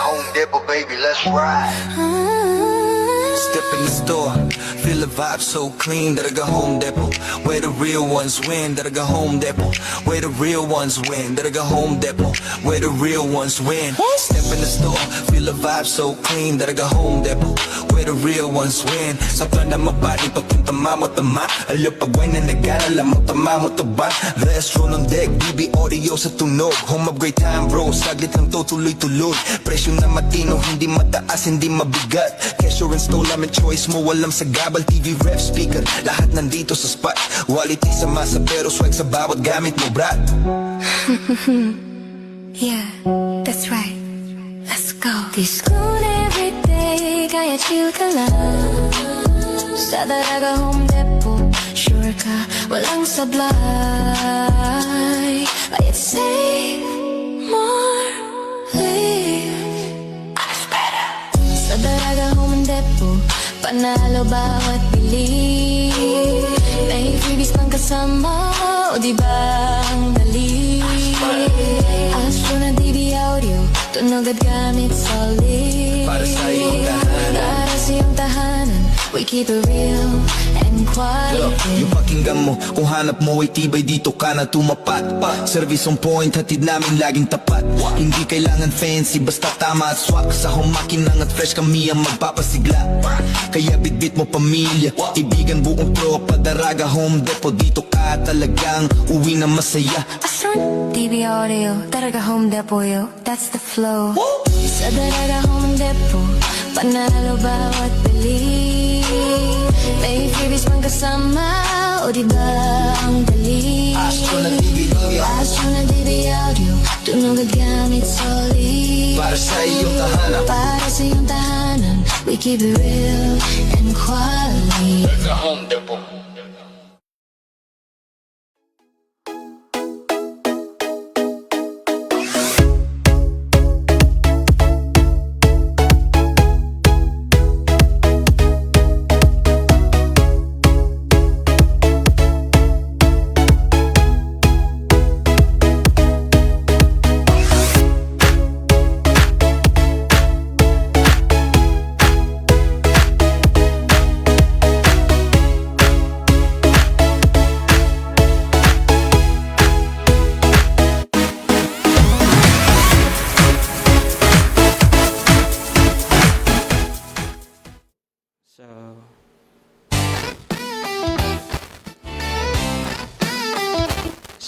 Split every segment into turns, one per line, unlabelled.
Home Depot, baby, let's ride.
Step in the store, feel the vibe so clean that I go Home Depot. Where the real ones win, that I go Home Depot. Where the real ones win, that I go Home Depot. Where the real ones win. Step in the store, feel the vibe so clean that I go Home Depot. Where the real ones win. Sa plan na mabali, papunta mo tama. Alo pagway na nag-alala mo, tama mo taba. Restro ng deck, BB audio sa tunog. Home upgrade time bro, saglit lang to tuloy-tuloy. Presyo na matino, hindi mataas, hindi mabigat. Kesyo install namin choice mo, walang sa gabal. TV ref speaker, lahat nandito sa spot. Quality sa masa pero swag sa bawat gamit mo, brat.
Yeah, that's right. Let's go. Discount every day, kaya chill ka lang. Sa Daraga Home Depot, sure ka, walang sablay. Kaya't save more, live better. Sa Daraga Home Depot, panalo bawat bili. May freebies pang kasama, o diba ang dali? Astro na DB audio, tunog at gamit solid.
Para sa iyong tahanan,
Para sa iyong tahanan, we keep it real and quality.
yung pakinggan mo, kung hanap mo ay tibay, dito ka na tumapat. Service on point, hatid namin laging tapat. Hindi kailangan fancy, basta tama at swak. Sa humakinang at fresh kami ang magpapasigla. Kaya bitbit mo pamilya, ibigan buong tropa. Daraga Home Depot, dito ka talagang uwi na masaya.
Astro DB audio, Daraga Home Depot, yo, that's the flow. Sa Daraga Home Depot, panalo bawat bili. May freebies pang kasama, o diba ang dali?
Astro na DB audio,
Astro na DB audio, tunog at gamit solid.
para sa iyong tahanan.
Para sa iyong tahanan, we keep it real and quality.
Sa Home Depot.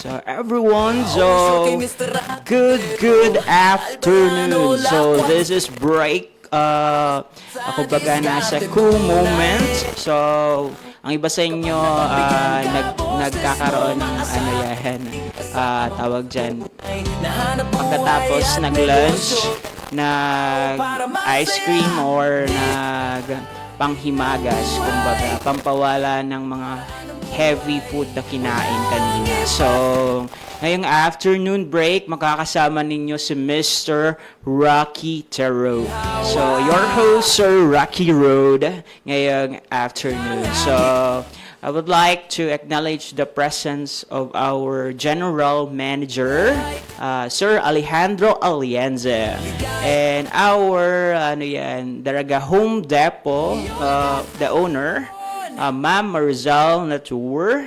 So everyone, so good afternoon. So this is break. Ako baga nasa cool moment. So ang iba sa inyo nagkakaroon ng ano yan, tawag dyan, pagkatapos nag-lunch, nag-ice cream or panghimagas, kumbaga pampawala ng mga heavy food na kinain kanina. So, ngayong afternoon break, makakasama ninyo si Mr. Rocky Tarot. So, your host, Sir Rocky Road, ngayong afternoon. So, I would like to acknowledge the presence of our General Manager, Sir Alejandro Alienza, and our Daraga Home Depot, the owner, Ma'am Marizal Natur.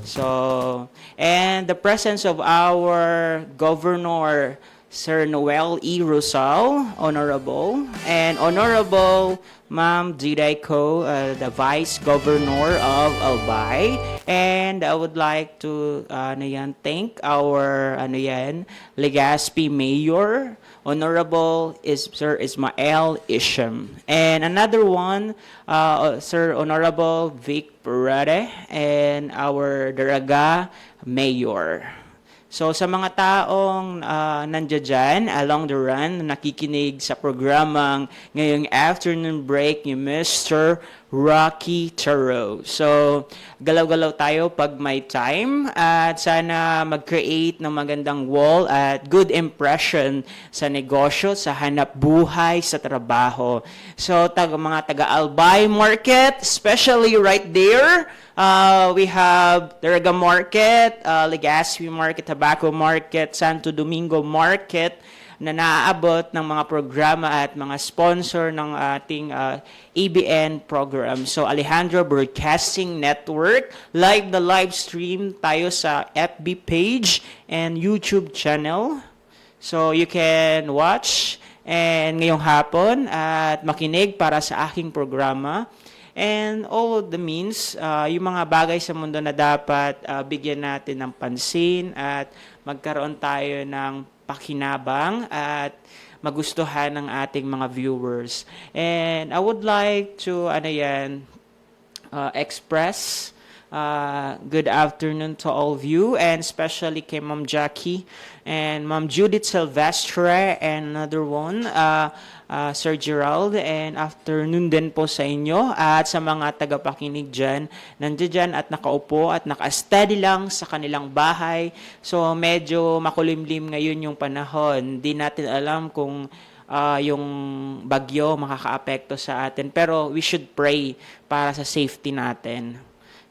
So, and the presence of our Governor, Sir Noel E. Rosal, Honorable, and Honorable Ma'am Diday Ko, the Vice Governor of Albay. And I would like to thank our Legazpi Mayor, Honorable Sir Ismael Isham. And another one, Sir Honorable Vic Parade, and our Daraga Mayor. So sa mga taong nandiyan dyan, along the run, nakikinig sa programang ngayong afternoon break ni Mr. Rocky Tarot. So, galaw-galaw tayo pag may time at sana mag-create ng magandang wall at good impression sa negosyo, sa hanap buhay, sa trabaho. So, mga taga-Albay Market, especially right there, we have Daraga Market, Legazpi Market, Tobacco Market, Santo Domingo Market, na naaabot ng mga programa at mga sponsor ng ating ABN program. So Alejandro Broadcasting Network, live na live stream tayo sa FB page and YouTube channel. So you can watch and ngayong hapon at makinig para sa aking programa. And all the means, yung mga bagay sa mundo na dapat bigyan natin ng pansin at magkaroon tayo ng pakinabang at magustuhan ng ating mga viewers. And I would like to express good afternoon to all of you, and especially kay Ma'am Jackie and Ma'am Judith Silvestre and another one, Sir Gerald, and afternoon din po sa inyo at sa mga tagapakinig dyan, nandiyan dyan at nakaupo at naka-steady lang sa kanilang bahay. So medyo makulimlim ngayon yung panahon. Di natin alam kung yung bagyo makakaapekto sa atin, pero we should pray para sa safety natin.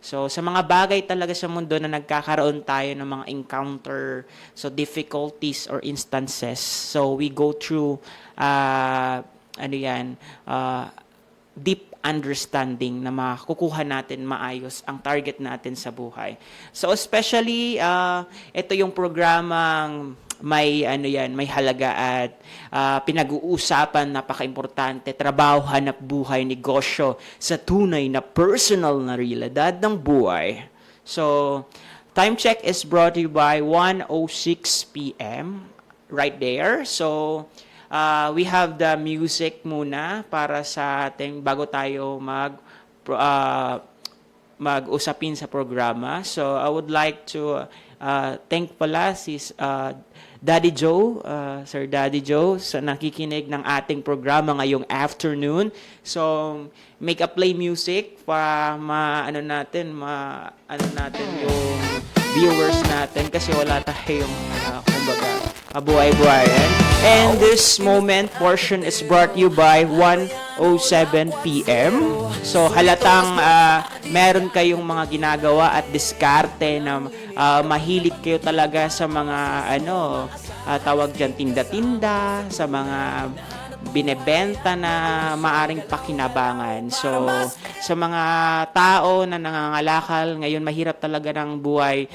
So, sa mga bagay talaga sa mundo na nagkakaroon tayo ng mga encounter, so difficulties or instances. So, we go through, deep understanding na makukuha natin maayos ang target natin sa buhay. So, especially, ito yung programang may halaga at pinag-uusapan, napaka-importante, trabaho, hanap buhay, negosyo sa tunay na personal na realidad ng buhay. So, time check is brought to you by 1:06 p.m. right there. So, we have the music muna para sa ating bago tayo mag-usapin sa programa. So, I would like to thank pala si Daddy Joe, Sir Daddy Joe, sa nakikinig ng ating programa ngayong afternoon. So, make a play music para maano natin yung viewers natin kasi wala tayong kumbaga buhay-buhayan. And this moment portion is brought to you by 1:07 p.m. So halatang meron kayong mga ginagawa at diskarte na mahilig kayo talaga sa mga tawag dyan tinda-tinda, sa mga binebenta na maaring pakinabangan. So, sa mga tao na nangangalakal, ngayon mahirap talaga ng buhay.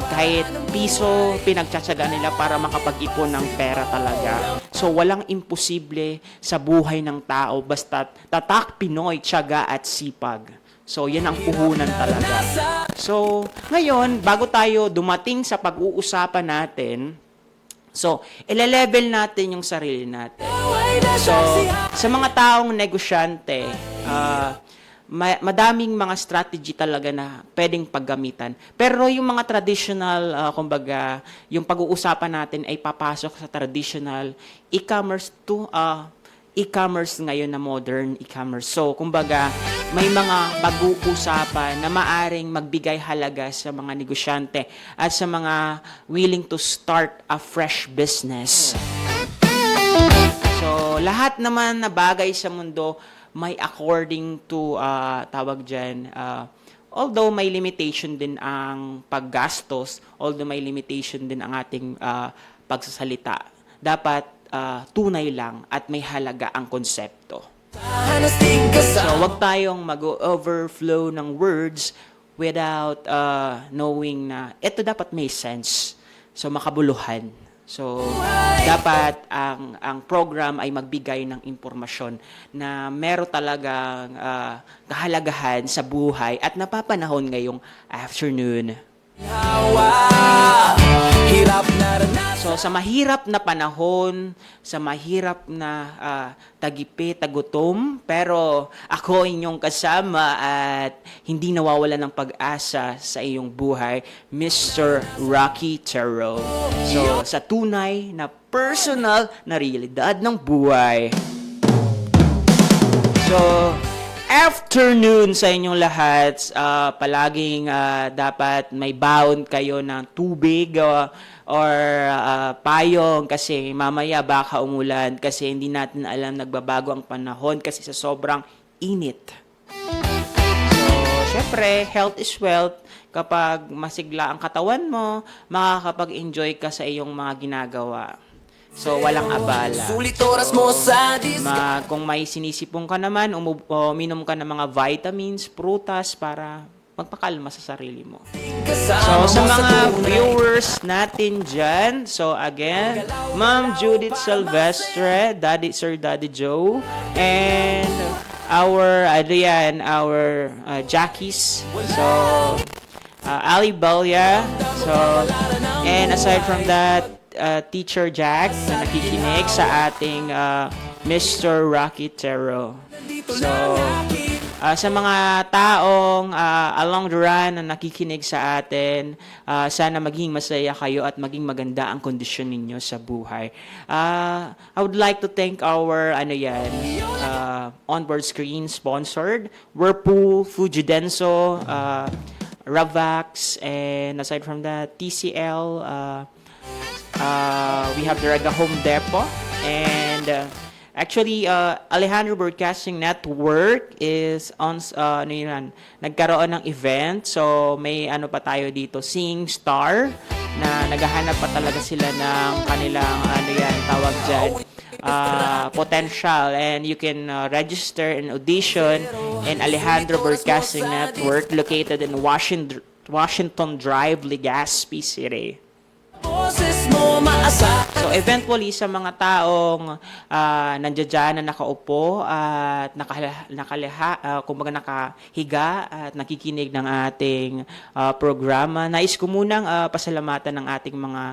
Kahit piso, pinagtsatsaga nila para makapag-ipon ng pera talaga. So, walang imposible sa buhay ng tao, basta tatak, Pinoy, tiyaga at sipag. So, yan ang puhunan talaga. So, ngayon, bago tayo dumating sa pag-uusapan natin, so, ile-level natin yung sarili natin. So, sa mga taong negosyante, madaming mga strategy talaga na pwedeng paggamitan. Pero yung mga traditional, kumbaga, yung pag-uusapan natin ay papasok sa traditional e-commerce to e-commerce ngayon na modern e-commerce. So, kumbaga, may mga pag-uusapan na maaring magbigay halaga sa mga negosyante at sa mga willing to start a fresh business. So, lahat naman na bagay sa mundo may according to, tawag dyan, although may limitation din ang paggastos, although may limitation din ang ating pagsasalita, dapat tunay lang at may halaga ang konsepto. So, wag tayong mag-overflow ng words without knowing na ito dapat may sense. So, makabuluhan. So, dapat ang program ay magbigay ng impormasyon na meron talagang kahalagahan sa buhay at napapanahon ngayong afternoon. So, sa mahirap na panahon, sa mahirap na tagutom, pero ako inyong kasama at hindi nawawala ng pag-asa sa iyong buhay, Mr. Rocky Terrell. So, sa tunay na personal na realidad ng buhay. So, afternoon sa inyong lahat. Palaging dapat may baon kayo ng tubig or payong kasi mamaya baka umulan kasi hindi natin alam nagbabago ang panahon kasi sa sobrang init. So, syempre, health is wealth. Kapag masigla ang katawan mo, makakapag-enjoy ka sa iyong mga ginagawa. So, walang abala.
Sulit oras mo sa
Kung may sinisipong ka naman, uminom ka ng mga vitamins, prutas para magpakalma sa sarili mo. So, sa mga viewers natin dyan, so again, Ma'am Judith Silvestre, Sir Daddy Joe, and our Jackies, so, Ali Balya, so, and aside from that, Teacher Jack na nakikinig sa ating Mr. Rocky Tero. So, sa mga taong along the run na nakikinig sa atin, sana maging masaya kayo at maging maganda ang kondisyon ninyo sa buhay. I would like to thank our onboard screen sponsored, Whirlpool, Fujidenso, Ravax, and aside from that, TCL, we have the Rega Home Depot, and actually, Alejandro Broadcasting Network is on, nagkaroon ng event. So, may pa tayo dito, Sing Star, na naghahanap pa talaga sila ng kanilang, tawag dyan, potential. And you can register and audition in Alejandro Broadcasting Network, located in Washington Drive, Legazpi City. So eventually sa mga taong nandiyan na nakaupo at kumbaga nakahiga at nakikinig ng ating programa, nais ko munang pasalamatan ng ating mga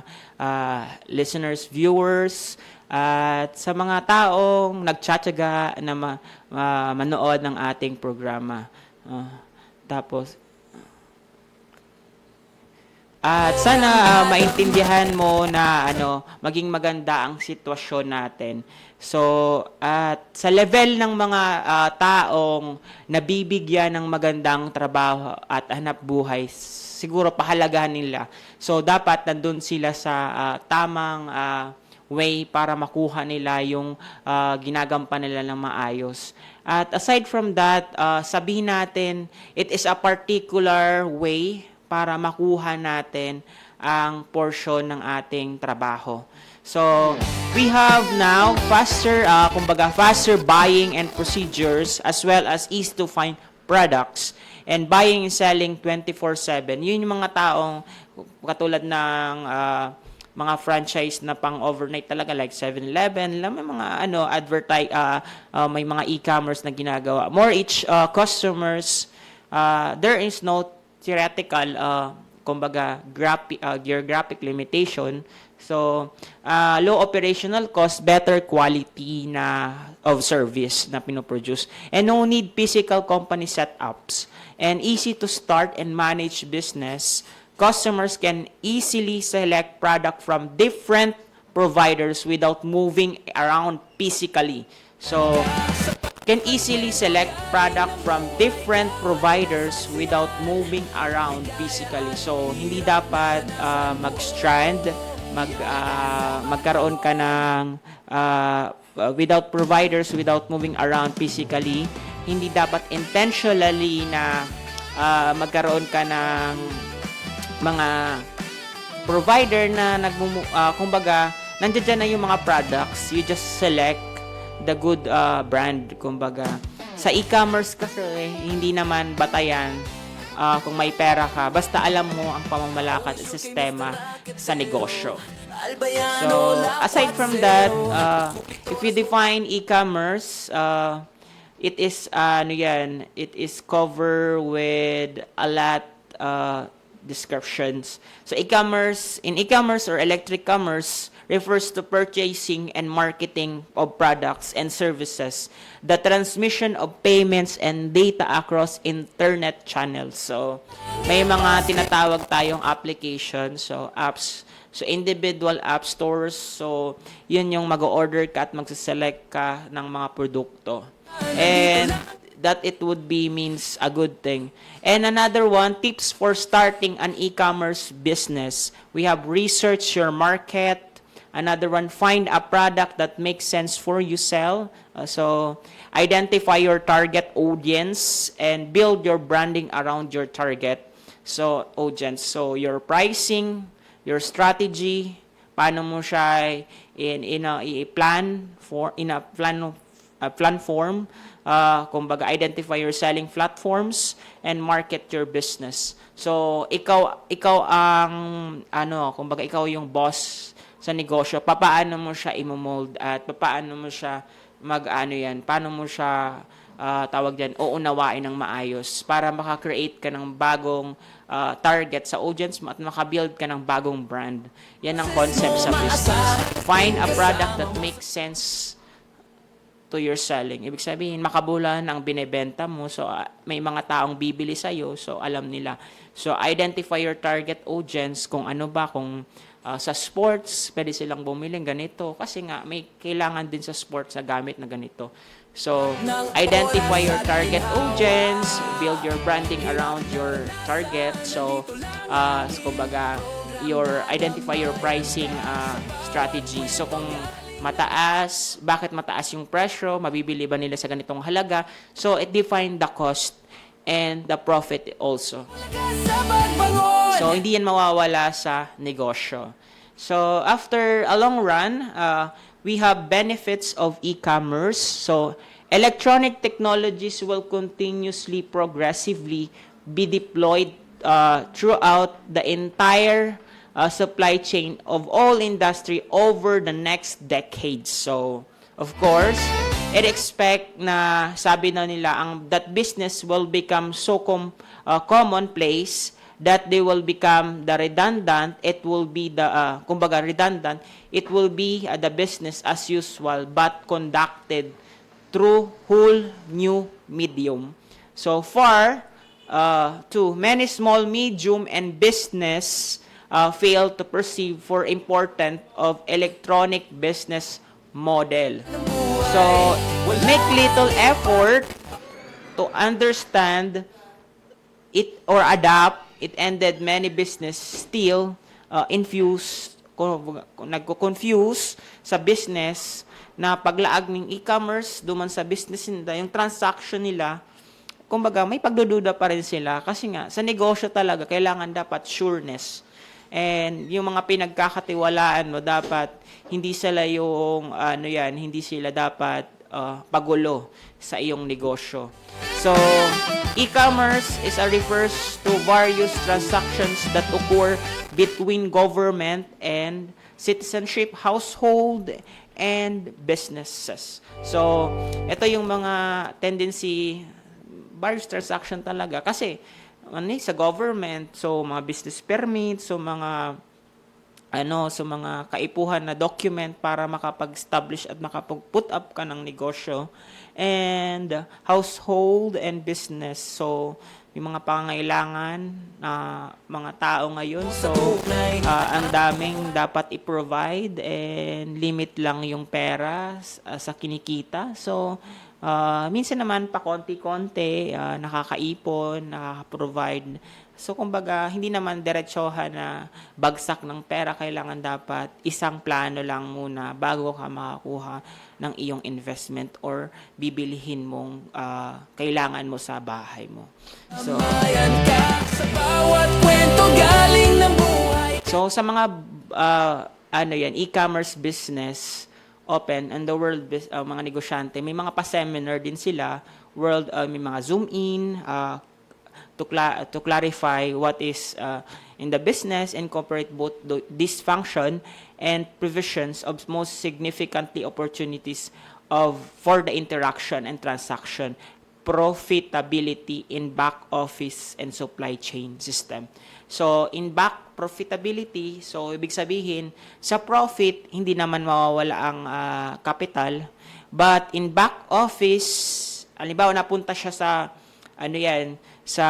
listeners, viewers, at sa mga taong nagtsatsaga na manood ng ating programa. At sana maintindihan mo na maging maganda ang sitwasyon natin. So, at sa level ng mga taong nabibigyan ng magandang trabaho at hanap buhay, siguro pahalagahan nila. So, dapat nandun sila sa tamang way para makuha nila yung ginagampan nila ng maayos. At aside from that, sabihin natin, it is a particular way para makuha natin ang portion ng ating trabaho. So, we have now faster buying and procedures, as well as easy to find products and buying and selling 24/7. Yun yung mga taong katulad ng mga franchise na pang overnight talaga, like 7-Eleven, may mga may mga e-commerce na ginagawa. More each customers, there is no theoretical, geographic limitation. So, low operational cost, better quality of service na pinoproduce. And no need physical company setups. And easy to start and manage business. Customers can easily select product from different providers without moving around physically. So, can easily select product from different providers without moving around physically. So, hindi dapat mag-strand, magkaroon ka ng without providers, without moving around physically. Hindi dapat intentionally na magkaroon ka ng mga provider na kumbaga, nandiyan na yung mga products. You just select the good brand, kumbaga. Sa e-commerce kasi, hindi naman batayan kung may pera ka. Basta alam mo ang pamamalakad at sistema sa negosyo. So, aside from that, if you define e-commerce, it is covered with a lot descriptions. So, in e-commerce or electric commerce, refers to purchasing and marketing of products and services, the transmission of payments and data across internet channels. So, may mga tinatawag tayong applications, so apps, so individual app stores, so yun yung mag-order ka at magsaselect ka ng mga produkto. And that it would be means a good thing. And another one, tips for starting an e-commerce business. We have research your market. Another one, find a product that makes sense for you sell. So, identify your target audience and build your branding around your target audience. So, your pricing, your strategy, paano mo siya plan form, kumbaga identify your selling platforms and market your business. So ikaw ang kumbaga ikaw yung boss sa negosyo. Paano mo siya i-mold at paano mo siya paano mo siya tawag diyan, uunawain ng maayos para maka-create ka ng bagong target sa audience mo at maka-build ka ng bagong brand. Yan ang concept sa business. Find a product that makes sense to your selling. Ibig sabihin, makabulan ang binebenta mo. So, may mga taong bibili sa'yo. So, alam nila. So, identify your target audience kung ano ba, kung sa sports, pwede silang bumili ganito. Kasi nga, may kailangan din sa sports na gamit na ganito. So, identify your target audience, build your branding around your target. So, kumbaga, identify your pricing strategy. So, kung bakit mataas yung presyo, mabibili ba nila sa ganitong halaga? So, it define the cost and the profit also. So, hindi yan mawawala sa negosyo. So, after a long run, we have benefits of e-commerce. So, electronic technologies will continuously, progressively be deployed throughout the entire supply chain of all industry over the next decades. So, of course, it expect na sabi na nila that business will become so commonplace that they will become the redundant. It will be the kumbaga redundant. It will be the business as usual but conducted through whole new medium. So far, many small, medium, and business fail to perceive for important of electronic business model. So, make little effort to understand it or adapt. It ended many business still nagko-confuse sa business na paglaag ng e-commerce duman sa business nila, yung transaction nila, kumbaga may pagdududa pa rin sila kasi nga sa negosyo talaga kailangan dapat sureness. And yung mga pinagkakatiwalaan mo dapat hindi sila hindi sila dapat pagulo sa iyong negosyo. So, e-commerce refers to various transactions that occur between government and citizenship, household, and businesses. So, ito yung mga tendency, various transaction talaga. Kasi, sa government, so mga business permit, so mga kaipuhan na document para makapag-establish at makapag-put up ka ng negosyo, and household and business. So, yung mga pangangailangan na mga tao ngayon. So, ang daming dapat i-provide and limit lang yung pera sa kinikita. So, minsan naman pa konti-konti, nakakaipon, nakaka-provide. So, kumbaga, hindi naman diretsohan na bagsak ng pera. Kailangan dapat isang plano lang muna bago ka makakuha ng iyong investment or bibilihin mong kailangan mo sa bahay mo. So, sa mga e-commerce business open and the world mga negosyante, may mga pa-seminar din sila, may mga zoom in to clarify what is in the business, incorporate both this function and provisions of most significantly opportunities for the interaction and transaction profitability in back office and supply chain system. So, in back profitability, so ibig sabihin, sa profit, hindi naman mawawala ang capital. But in back office, halimbawa napunta siya sa, sa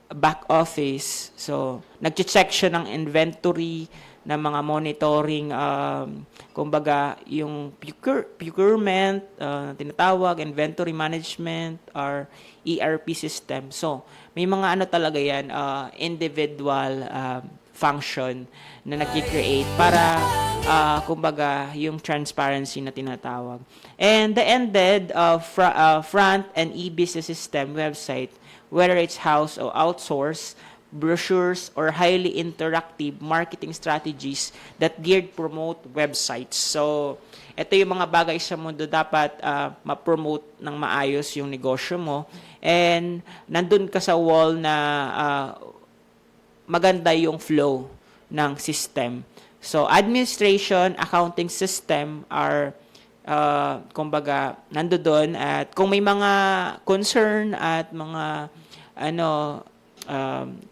back office. So, nag-check siya ng inventory, ng mga monitoring, kumbaga, yung procurement, tinatawag, inventory management, or ERP system. So, may mga talaga yan, individual function na nag-create para, kumbaga, yung transparency na tinatawag. And the ended front and e-business system website, whether it's house or outsourced, brochures, or highly interactive marketing strategies that geared promote websites. So, ito yung mga bagay sa mundo dapat ma-promote ng maayos yung negosyo mo. And nandun ka sa wall na maganda yung flow ng system. So, administration, accounting system are kumbaga, nandoon, at kung may mga concern at mga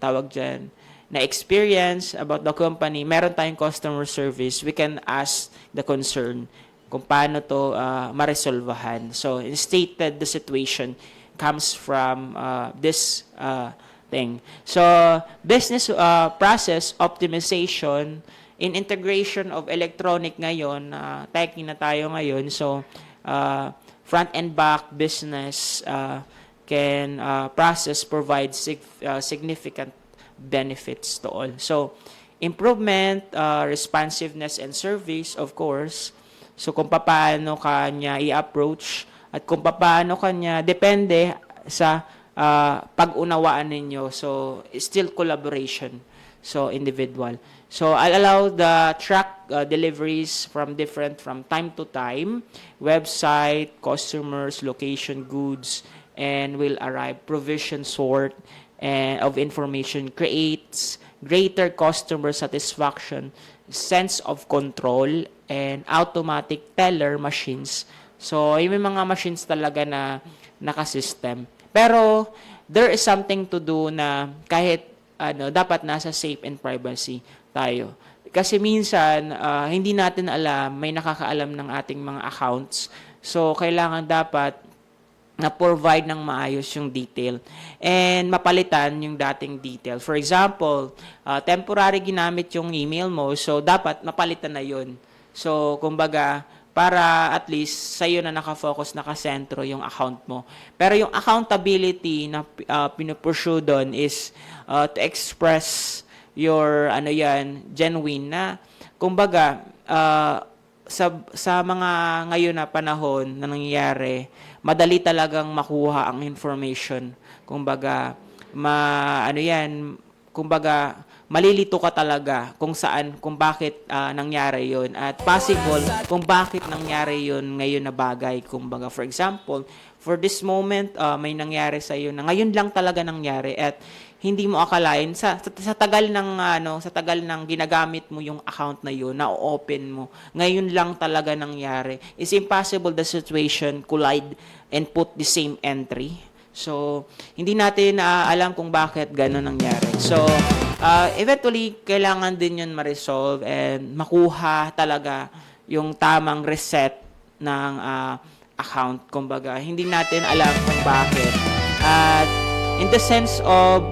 tawag dyan, na experience about the company, meron tayong customer service, we can ask the concern kung paano to maresolvahan. So, stated the situation comes from this thing. So, business process optimization in integration of electronic ngayon, techie na tayo ngayon. So, front and back business can process provide significant benefits to all. So, improvement, responsiveness, and service, of course. So, kung paano kanya i-approach at kung paano kanya, depende sa pag-unawaan ninyo. So, still collaboration. So, individual. So, I'll allow the track deliveries from time to time, website, customers, location, goods, and will arrive. Provision sort and of information creates greater customer satisfaction, sense of control, and automatic teller machines. So, yung may mga machines talaga na naka-system. Pero, there is something to do na kahit dapat nasa safe and privacy tayo. Kasi minsan, hindi natin alam, may nakakaalam ng ating mga accounts. So, kailangan dapat na-provide ng maayos yung detail and mapalitan yung dating detail. For example, temporary ginamit yung email mo, so dapat mapalitan na yun. So, kumbaga, para at least sa'yo na nakafocus, nakasentro yung account mo. Pero yung accountability na pinupursue doon is to express your genuine na kumbaga sa mga ngayon na panahon na nangyayari, madali talagang makuha ang information. Kumbaga kumbaga malilito ka talaga kung saan, kung bakit nangyari yon, at possible kung bakit nangyari yon ngayon na bagay. Kumbaga, for example, for this moment, may nangyari sa iyo na ngayon lang talaga nangyari at hindi mo akalain sa tagal ng ginagamit mo yung account na yun, na open mo, ngayon lang talaga nangyari. It's impossible the situation collide and put the same entry. So, hindi natin alam kung bakit gano'n nangyari. So, eventually, kailangan din yun ma-resolve and makuha talaga yung tamang reset ng account. Kumbaga, hindi natin alam kung bakit. At in the sense of,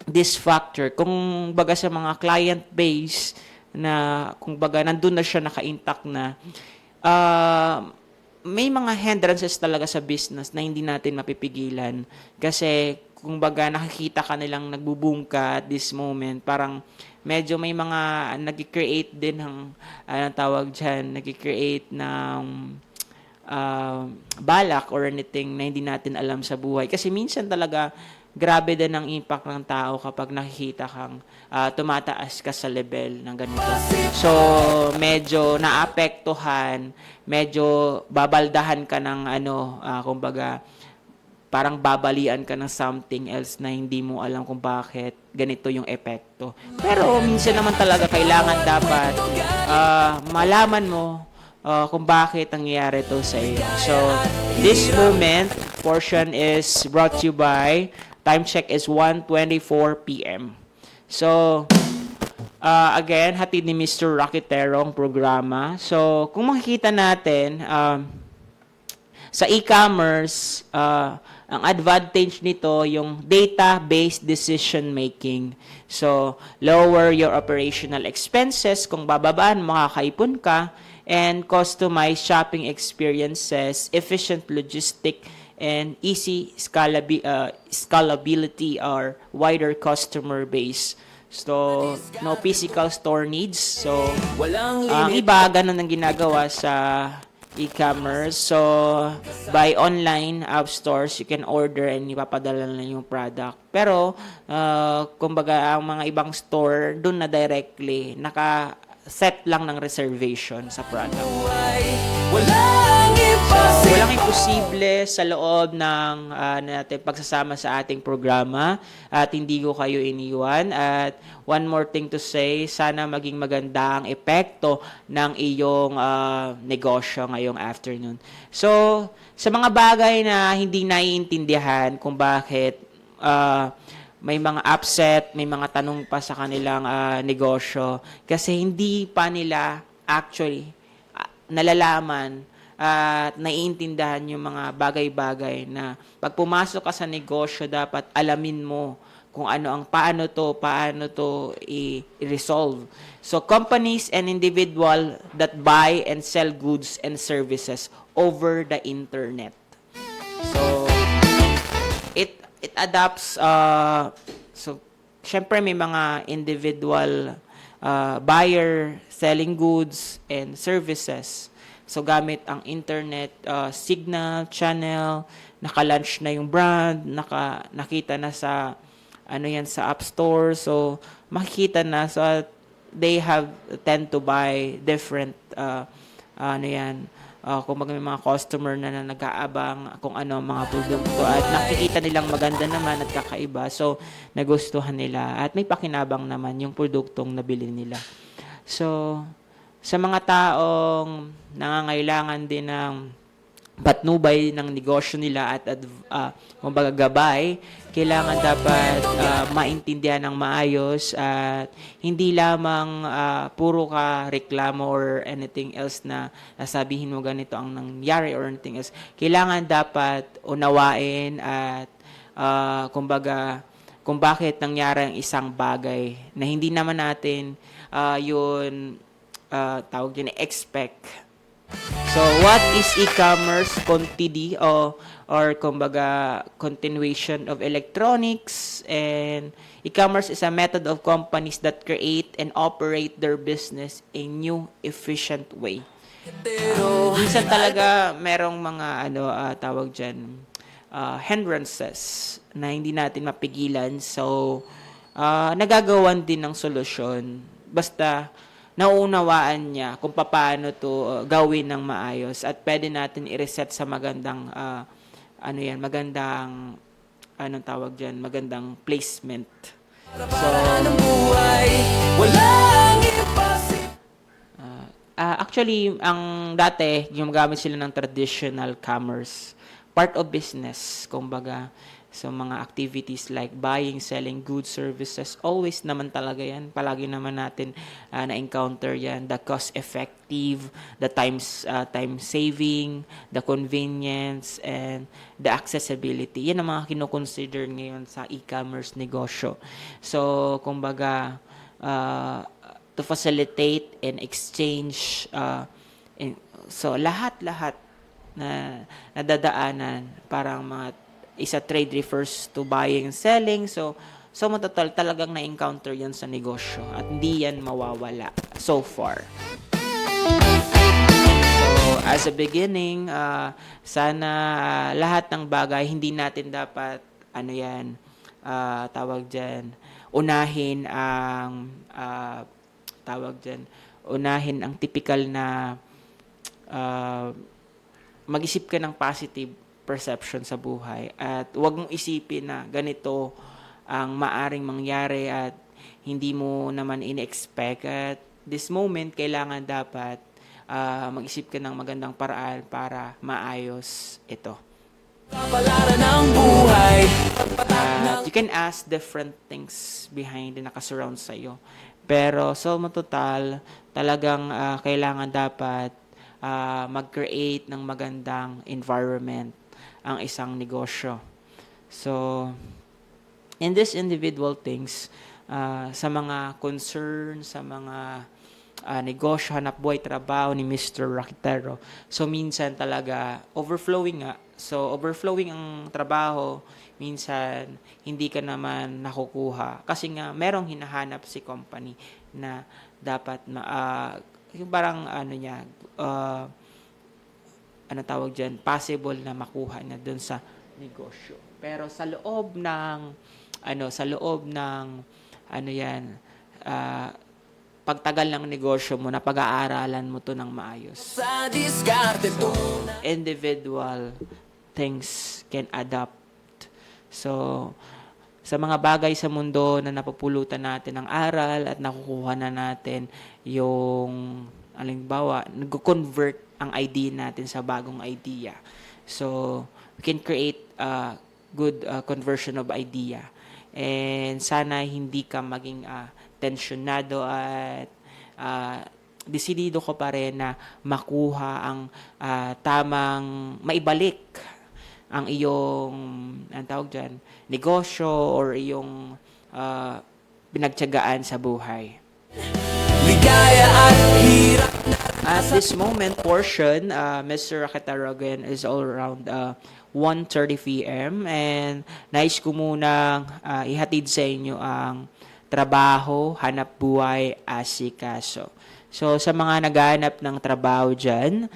this factor, kung baga sa mga client base na, kung baga, nandun na siya naka-intact na, may mga hindrances talaga sa business na hindi natin mapipigilan. Kasi, kung baga, nakikita ka nilang nagbo-boom ka at this moment, parang medyo may mga nag-create din ng, nag-create ng balak or anything na hindi natin alam sa buhay. Kasi minsan talaga, grabe din ang impact ng tao kapag nakikita kang tumataas ka sa level ng ganito. So, medyo naapektuhan, medyo babaldahan ka ng kumbaga, parang babalian ka ng something else na hindi mo alam kung bakit ganito yung epekto. Pero minsan naman talaga kailangan dapat malaman mo kung bakit nangyayari to sa iyo. So, this moment portion is brought to you by, time check is 1:24 p.m. So, again, hatid ni Mr. Rocketero ang programa. So, kung makikita natin, sa e-commerce, ang advantage nito, yung data-based decision making. So, lower your operational expenses. Kung bababaan, makakaipon ka. And customize shopping experiences, efficient logistic, and easy scalability or wider customer base. So, no physical store needs. So, ang iba, ganun ang ginagawa sa e-commerce. So, by online app stores, you can order and ipapadala na yung product. Pero, kumbaga, ang mga ibang store, dun na directly, naka-set lang ng reservation sa product.
Walang
So,
imposible.
walang imposible sa loob ng natin pagsasama sa ating programa at hindi ko kayo iniwan. At one more thing to say, sana maging maganda ang epekto ng iyong negosyo ngayong afternoon. So, sa mga bagay na hindi naiintindihan kung bakit may mga upset, may mga tanong pa sa kanilang negosyo kasi hindi pa nila actually nalalaman at naiintindihan yung mga bagay-bagay na pag pumasok ka sa negosyo, dapat alamin mo kung ano ang paano to i-resolve. So, companies and individual that buy and sell goods and services over the internet. So, it adapts, so, syempre may mga individual buyer selling goods and services. So, gamit ang internet signal, channel, naka-launch na yung brand, nakita na sa, sa App Store. So, makikita na. So, they tend to buy different, kung may mga customer na nag-aabang kung ano ang mga produkto at nakikita nilang maganda naman at kakaiba. So, nagustuhan nila at may pakinabang naman yung produktong nabili nila. So, sa mga taong nangangailangan din ng patnubay ng negosyo nila at kumbaga gabay, kailangan dapat maintindihan ng maayos at hindi lamang puro ka reklamo or anything else na nasabihin mo ganito ang nangyari or anything else. Kailangan dapat unawain at kumbaga kung bakit nangyari ang isang bagay na hindi naman natin yun tawag din expect. So, what is e-commerce? Continuity or kumbaga continuation of electronics, and e-commerce is a method of companies that create and operate their business in new efficient way. Minsan talaga merong mga tawag diyan hindrances na hindi natin mapigilan. So, nagagawan din ng solusyon basta nauunawaan niya kung paano to gawin ng maayos at pwede natin i-reset sa magandang magandang placement. So, actually, ang dati, gumagamit sila ng traditional commerce. Part of business, kumbaga. So, mga activities like buying, selling goods, services, always naman talaga yan. Palagi naman natin na-encounter yan. The cost-effective, the time-saving, the convenience, and the accessibility. Yan ang mga kinoconsider ngayon sa e-commerce negosyo. So, kumbaga, to facilitate and exchange, so lahat-lahat na nadadaanan, parang mga isa trade refers to buying and selling. So matotal talagang na-encounter yan sa negosyo at hindi yan mawawala so far. So, as a beginning, sana lahat ng bagay, hindi natin dapat, unahin ang typical na mag-isip ka ng positive perception sa buhay at huwag mong isipin na ganito ang maaring mangyari at hindi mo naman in-expect. At this moment, kailangan dapat mag-isip ka ng magandang paraan para maayos ito. You can ask different things behind na nakasurround sa'yo. Pero so matotal, talagang kailangan dapat mag-create ng magandang environment ang isang negosyo. So, in these individual things, sa mga concern, sa mga negosyo, hanap buhay, trabaho ni Mr. Rakitero. So, minsan talaga, overflowing nga. So, overflowing ang trabaho, minsan hindi ka naman nakukuha. Kasi nga, merong hinahanap si company na dapat yung parang ano tawag dyan, possible na makuha na dun sa negosyo. Pero sa loob ng, ano yan, pagtagal ng negosyo mo, na pag-aaralan mo to ng maayos.
Sa diskarte to
Individual things can adapt. So, sa mga bagay sa mundo na napupulutan natin ng aral at nakukuha na natin yung, halimbawa, nag-convert ang idea natin sa bagong idea. So, we can create a good conversion of idea. And sana hindi ka maging tensyonado at desidido ko pa rin na makuha ang tamang maibalik ang iyong, ang tawag dyan, negosyo or iyong pinagtiyagaan sa buhay.
ligaya at hirap.
At this moment portion, Mr. Rakatarogan is all around 1:30 p.m. and nais ko munang ihatid sa inyo ang trabaho, hanap buhay, asikaso. So, sa mga naghahanap ng trabaho dyan,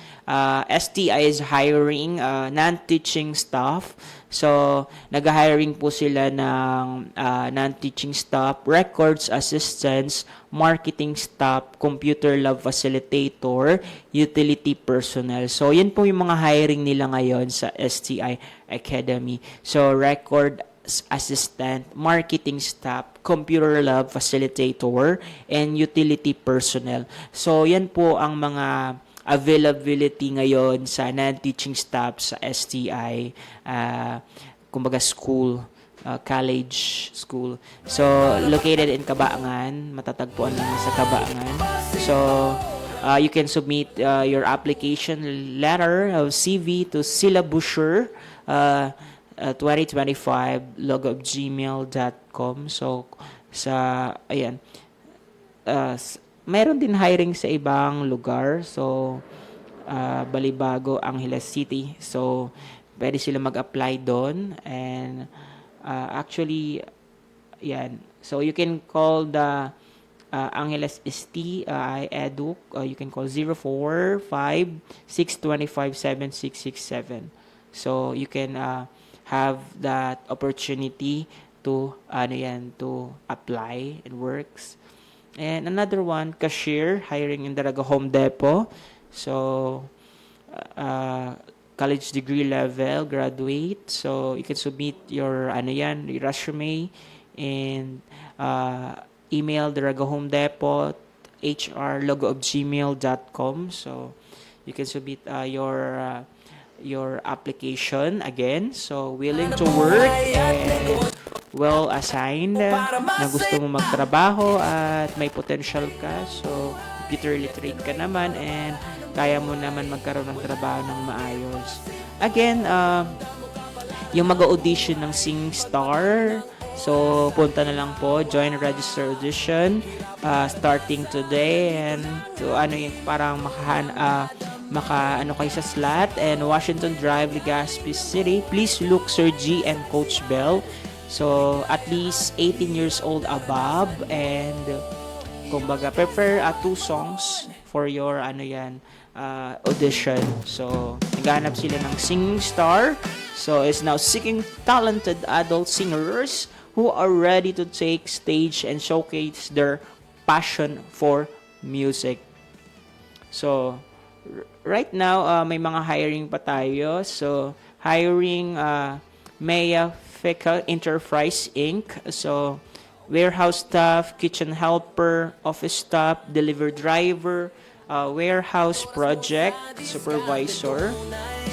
STI is hiring non-teaching staff. So, nag-hiring po sila ng non-teaching staff, records assistants, marketing staff, computer lab facilitator, utility personnel. So, yan po yung mga hiring nila ngayon sa STI Academy. So, record assistant, marketing staff, computer lab facilitator, and utility personnel. So, yan po ang mga availability ngayon sa non-teaching staff sa STI, kumbaga school, college school. So, located in Cabaangan, matatagpuan lang sa Cabaangan. So, you can submit your application letter of CV to Syllabusher, 2025 logofgmail.com. So ayan, mayroon din hiring sa ibang lugar. So Balibago, Angeles City. So pwede sila mag-apply doon. And actually yan, so you can call the Angeles ST Edu. You can call 045-625-7667. So you can have that opportunity to to apply and works. And another one, cashier, hiring in Daraga Home Depot. So college degree level, graduate. So you can submit your your resume and email Daraga Home Depot hr@logoofgmail.com. So you can submit your application again. So, willing to work and well assigned na gusto mo magtrabaho at may potential ka. So, computer literate ka naman and kaya mo naman magkaroon ng trabaho ng maayos. Again, yung mag-audition ng Sing Star. So, punta na lang po, join register audition starting today and to yung parang kayo sa slot and Washington Drive, Legazpi City. Please look Sir G and Coach Bell. So, at least 18 years old above and kumbaga prepare 2 songs for your audition. So, naghanap sila ng singing star. So, is now seeking talented adult singers who are ready to take stage and showcase their passion for music. So, right now, may mga hiring pa tayo. So, hiring Maya Fecal Enterprise Inc. So, warehouse staff, kitchen helper, office staff, delivery driver, warehouse project supervisor.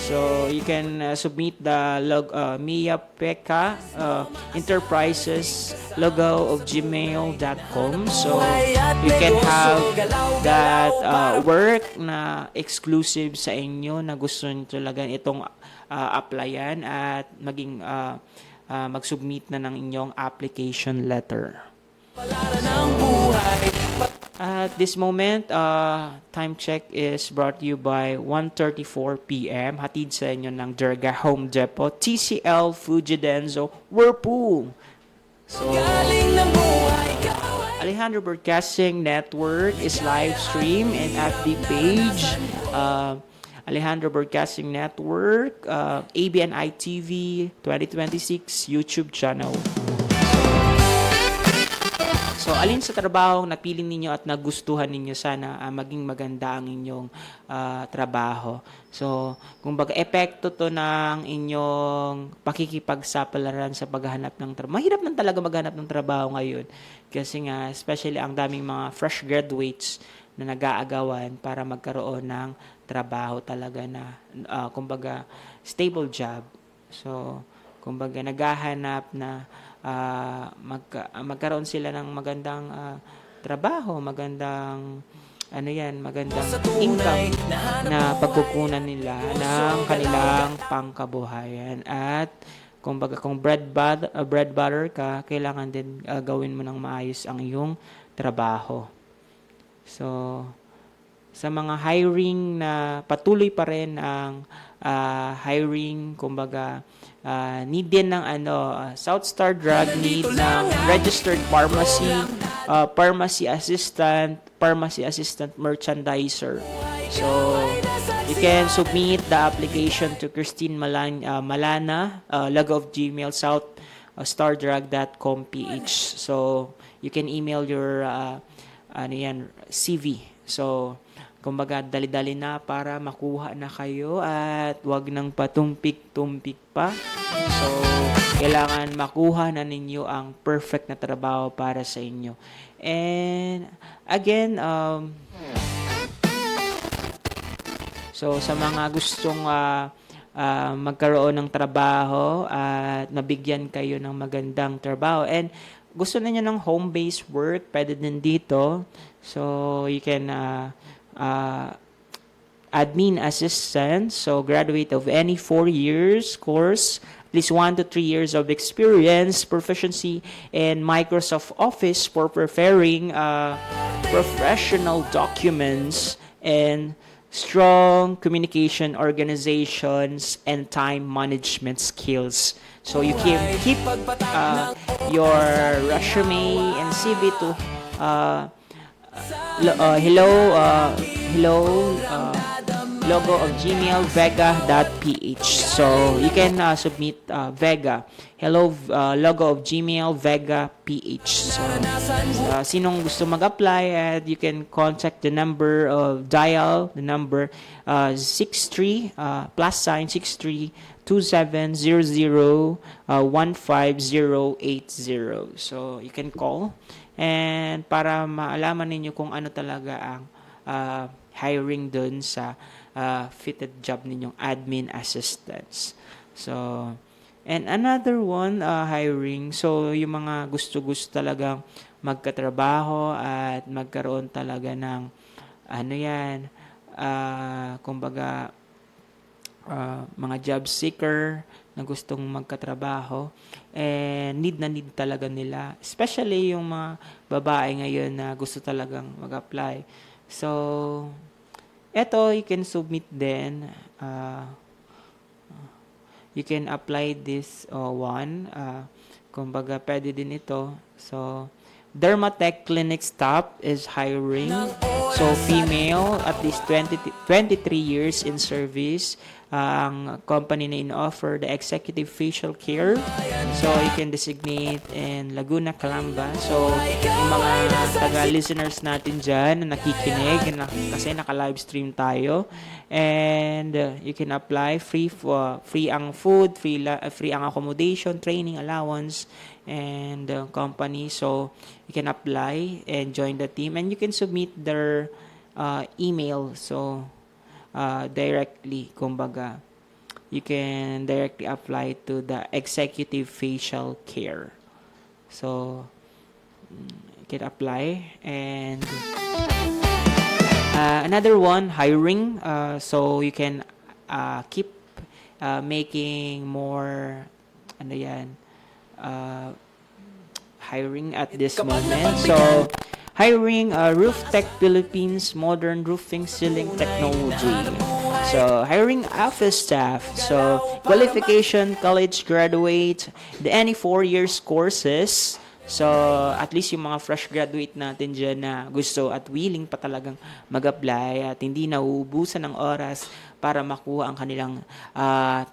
So, you can submit the Mia Peka Enterprises logo of gmail.com. So, you can have that work na exclusive sa inyo na gusto nyo talaga itong applyan at maging mag-submit na ng inyong application letter. At this moment, time check is brought to you by 1:34 p.m. Hatid sa inyo ng Durga Home Depot, TCL, Fujidenzo, Whirlpool. So, Alejandro Broadcasting Network is live stream and FB page. Alejandro Broadcasting Network, ABNI TV 2026 YouTube channel. So, alin sa trabaho napili ninyo at nagustuhan ninyo, sana maging maganda ang inyong trabaho. So, kumbaga, epekto to ng inyong pakikipagsapalaran sa paghahanap ng trabaho. Mahirap na talaga maghanap ng trabaho ngayon. Kasi nga, especially ang daming mga fresh graduates na nag-aagawan para magkaroon ng trabaho talaga na, kumbaga, stable job. So, kumbaga, naghahanap na magkaroon sila ng magandang trabaho, magandang magandang income na pagkukunan nila ng kanilang pangkabuhayan. At kumbaga, kung bread butter ka, kailangan din gawin mo ng maayos ang iyong trabaho. So, sa mga hiring na patuloy pa rin ang hiring, kumbaga, need din ng South Star Drug need ng registered pharmacy, pharmacy assistant merchandiser. So, you can submit the application to Christine Malana, log of Gmail, South stardrug.com ph. So, you can email your CV. So, kumbaga, dali-dali na para makuha na kayo at wag nang patumpik-tumpik pa. So, kailangan makuha na ninyo ang perfect na trabaho para sa inyo. And, again, so, sa mga gustong magkaroon ng trabaho at nabigyan kayo ng magandang trabaho and gusto na nyo ng home-based work, pwede din dito. So, you can admin assistant, so graduate of any 4 years course, at least 1 to 3 years of experience, proficiency in Microsoft Office for preparing professional documents, and strong communication, organizations, and time management skills. So you can keep your resume and CV to logo of Gmail vega.ph. So you can submit Vega, logo of Gmail vega.ph. So sinong gusto mag-apply, you can contact the number of dial the number 63 +63 2700 15080. So you can call and para maalaman ninyo kung ano talaga ang hiring dun sa fitted job ninyong admin assistants. So, and another one, hiring. So, yung mga gusto-gusto talagang magkatrabaho at magkaroon talaga ng kumbaga, mga job seeker na gustong magkatrabaho and need talaga nila, especially yung mga babae ngayon na gusto talagang mag-apply. So, eto, you can submit then, you can apply this one, kumbaga pwede din ito. So, Dermatech Clinic staff is hiring. So, female, at least 23 years in service. Ang company na in-offer the executive facial care. So, you can designate in Laguna, Calamba. So, yung mga taga-listeners natin dyan na nakikinig, kasi naka-live stream tayo. And you can apply free ang food, free ang accommodation, training allowance, and company. So, you can apply and join the team. And you can submit their email. So, directly, kumbaga, you can directly apply to the executive facial care. So, you can apply. And another one, hiring. So, you can keep making more hiring at this moment. So, hiring Roof Tech Philippines, modern roofing ceiling technology. So, hiring office staff. So, qualification, college graduate, any 4 years courses. So, at least yung mga fresh graduate natin dyan na gusto at willing pa talagang mag-apply at hindi nauubusan ng oras para makuha ang kanilang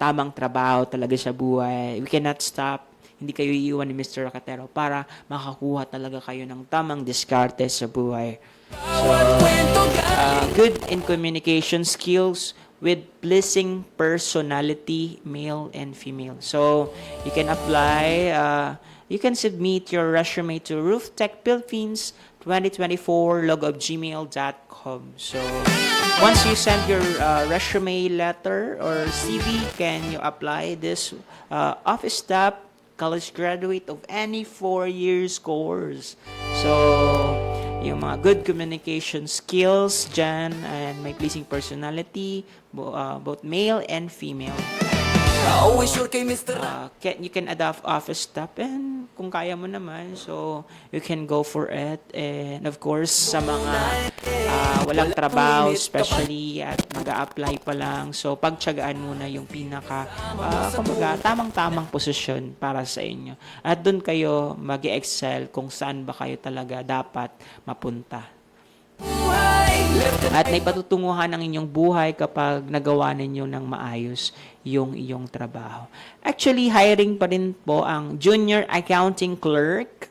tamang trabaho talaga sa buhay. We cannot stop. Hindi kayo iiwan ni Mr. Rocatero para makakuha talaga kayo ng tamang diskarte sa buhay. So, good in communication skills with pleasing personality, male and female. So, you can apply, you can submit your resume to Rooftech Philippines 2024 log@gmail.com. So, once you send your resume letter or CV, can you apply this office staff college graduate of any 4 years course. So, yung mga good communication skills dyan and may pleasing personality, both male and female.
Always sure kay Mr.
You can adopt office staff and kung kaya mo naman, so you can go for it. And of course, sa mga walang trabaho, especially at mag-a-apply pa lang, so pagtiyagaan muna yung pinaka, kumbaga, tamang-tamang posisyon para sa inyo. At doon kayo mag-excel kung saan ba kayo talaga dapat mapunta. At may patutunguhan ang inyong buhay kapag nagawa ninyo ng maayos yung iyong trabaho. Actually, hiring pa rin po ang junior accounting clerk.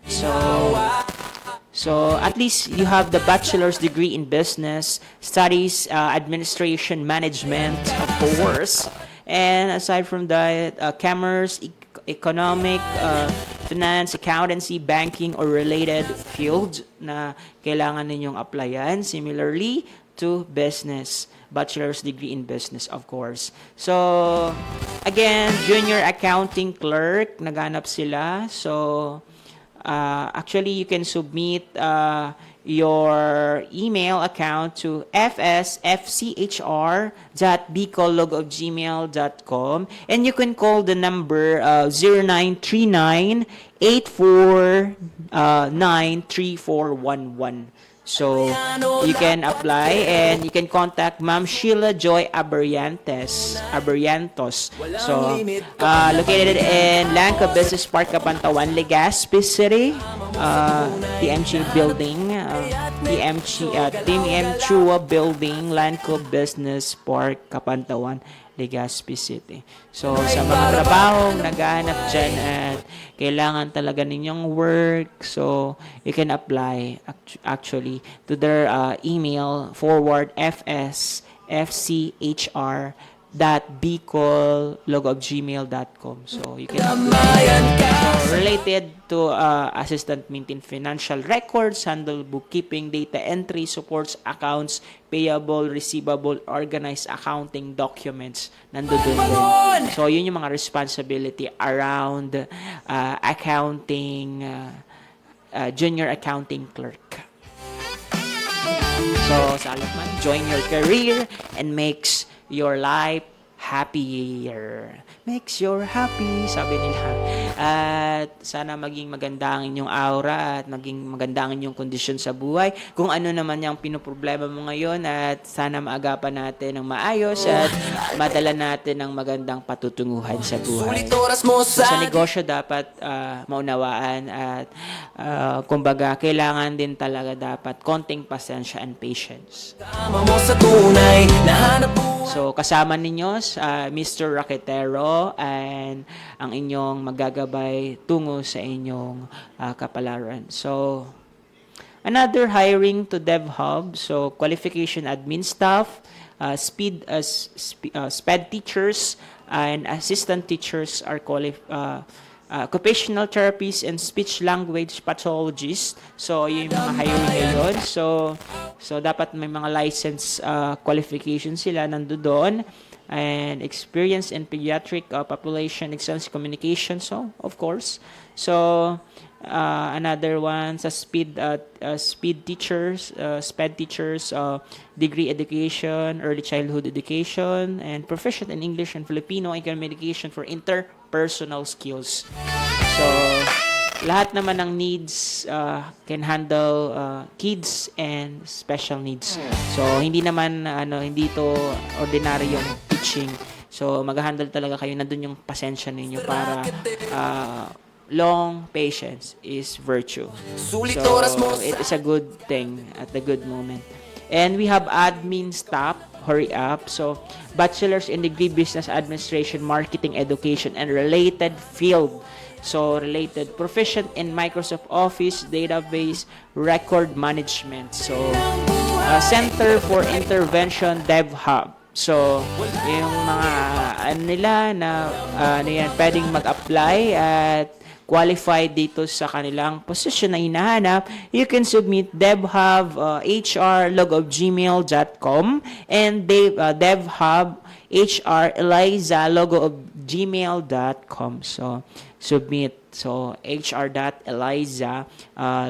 So at least you have the bachelor's degree in business studies, administration, management, of course. And aside from that, commerce, economic, finance, accountancy, banking, or related field na kailangan ninyong applyan. Similarly to business, bachelor's degree in business, of course. So, again, junior accounting clerk, naghanap sila. So, actually, you can submit your email account to fsfchr.bicol@gmail.com, and you can call the number 0939-849-3411. So, you can apply and you can contact Ma'am Sheila Joy Aberiantos. So, located in Lanco Business Park, Capantawan, Legazpi City, TMG Building, TM Chua Building, Lanco Business Park, Capantawan, Legazpi City. So, sa mga trabahong naghahanap dyan at kailangan talaga ninyong work, so you can apply actually to their email forward fsfchr.bicol@gmail.com. So you can apply. So related to assistant maintain financial records, handle bookkeeping, data entry, supports accounts payable, receivable, organize accounting documents, nandoon din. So yun yung mga responsibility around accounting, junior accounting clerk. So, sa man, join your career and makes your life happier. Makes you happy, sabi nila. At sana maging maganda ang inyong aura at maging maganda ang inyong kondisyon sa buhay. Kung ano naman yung pinoproblema mo ngayon, at sana maagapan natin ng maayos at madala natin ng magandang patutunguhan sa buhay. Sa negosyo dapat maunawaan at kumbaga kailangan din talaga dapat konting pasensya and patience. So, kasama ninyo Mr. Rocatero and ang inyong magagabay tungo sa inyong kapalaran. So, another hiring to DevHub. So, qualification admin staff, SPED teachers, and assistant teachers are occupational therapists and speech language pathologists. So, yung mga hiring ngayon. So dapat may mga license qualification sila nandoon. And experience in pediatric population excellence communication. So, of course. So, another one sa SPED teachers, degree education, early childhood education, and proficient in English and Filipino and communication for interpersonal skills. So, lahat naman ng needs can handle kids and special needs. So, hindi naman hindi to ordinaryong teaching. So, mag-handle talaga kayo, nandun yung pasensya ninyo para long patience is virtue. So, it is a good thing at the good moment. And we have admin staff hurry up. So, bachelor's in degree business administration, marketing, education, and related field. So, related, proficient in Microsoft Office, database, record management. So, Center for Intervention Dev Hub. So, yung mga ano nila na ano yan, pwedeng mag-apply at qualified dito sa kanilang position na hinahanap, you can submit DevHub HR logo of gmail.com and DevHub HR Eliza logo of gmail.com. So, submit. So, hr.eliza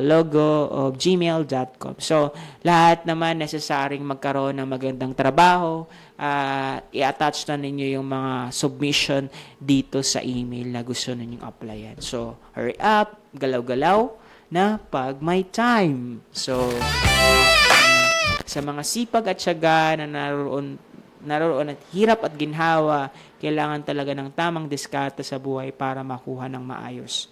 logo of gmail.com. So, lahat naman necessaryong magkaroon ng magandang trabaho. I-attach na ninyo yung mga submission dito sa email na gusto ninyong applyan. So, hurry up, galaw-galaw na pag may time. So, sa mga sipag at syaga na naroon at hirap at ginhawa, kailangan talaga ng tamang diskarte sa buhay para makuha ng maayos.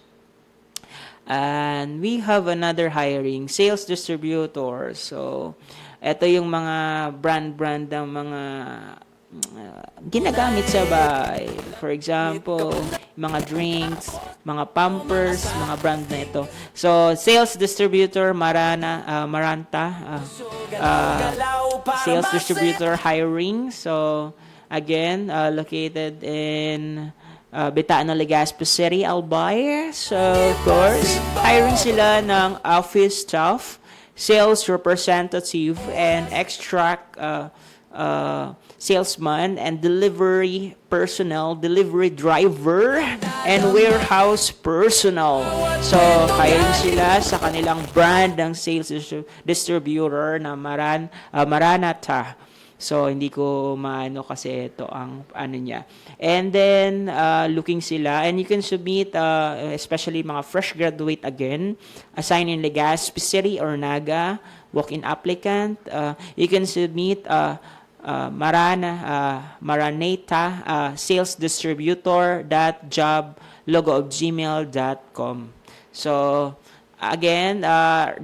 And we have another hiring, sales distributor. So, ito yung mga brand ng mga ginagamit sa bahay. For example, mga drinks, mga pampers, mga brand na ito. So, sales distributor, Maranta, sales distributor hiring. So, again, located in Betano, Legazpi City, Albay. So, of course, hiring sila ng office staff, sales representative, and extract salesman, and delivery personnel, delivery driver, and warehouse personnel. So, hiring sila sa kanilang brand ng sales distributor na Maranatha. So, hindi ko maano kasi ito ang ano niya. And then, looking sila. And you can submit, especially mga fresh graduate again, assign in Legazpi City or Naga, walk-in applicant. You can submit Maranatha sales distributor .job logo of gmail.com. So, again,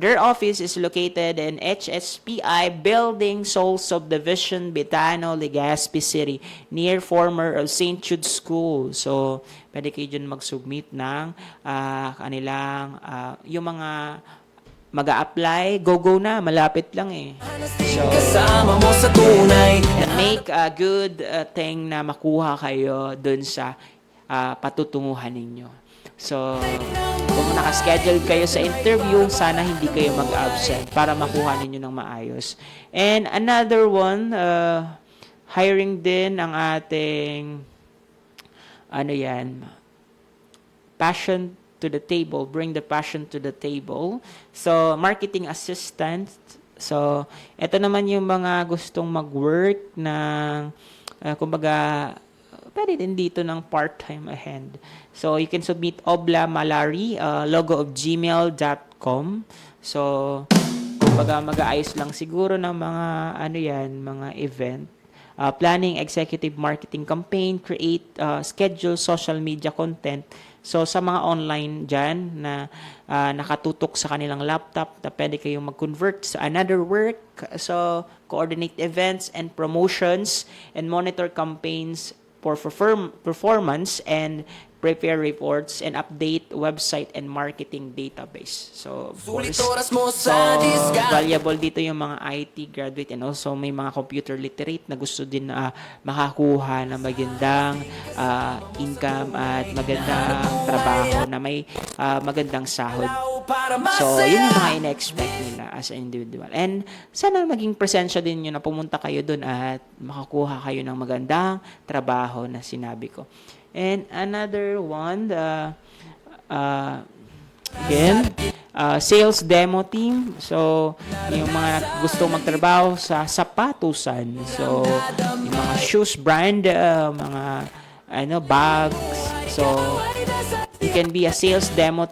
their office is located in HSPI Building, Seoul Subdivision, Betano, Legazpi City, near former St. Jude School. So, pwede kayo dyan mag-submit ng kanilang, yung mga mag-a-apply, go na, malapit lang eh. So,
Kasama mo sa tunay.
make a good thing na makuha kayo dun sa patutunguhan ninyo. So, kung nakaschedule kayo sa interview, sana hindi kayo mag-absent para makuha ninyo ng maayos. And another one, hiring din ang ating, passion to the table, bring the passion to the table. So, marketing assistant. So, ito naman yung mga gustong mag-work ng, kumbaga, pwede din dito ng part-time hand. So, you can submit Obla Malari, logo of gmail.com. So, kumbaga mag-aayos lang siguro ng mga, mga event. Planning, executive marketing campaign, create, schedule, social media content. So, sa mga online dyan na nakatutok sa kanilang laptop, na pwede kayong mag-convert sa another work. So, coordinate events and promotions and monitor campaigns for performance and prepare reports and update website and marketing database. So, of course, so valuable dito yung mga IT graduate and also may mga computer literate na gusto din na makakuha ng magandang income at magandang trabaho na may magandang sahod. So, yun yung mga ina-expect nila as an individual. And sana maging presensya din yun na pumunta kayo dun at makakuha kayo ng magandang trabaho na sinabi ko. And another one, sales demo team. So, yung mga gustong magtrabaho sa sapatusan. So, yung mga shoes brand, mga bags. So, you can be a sales demo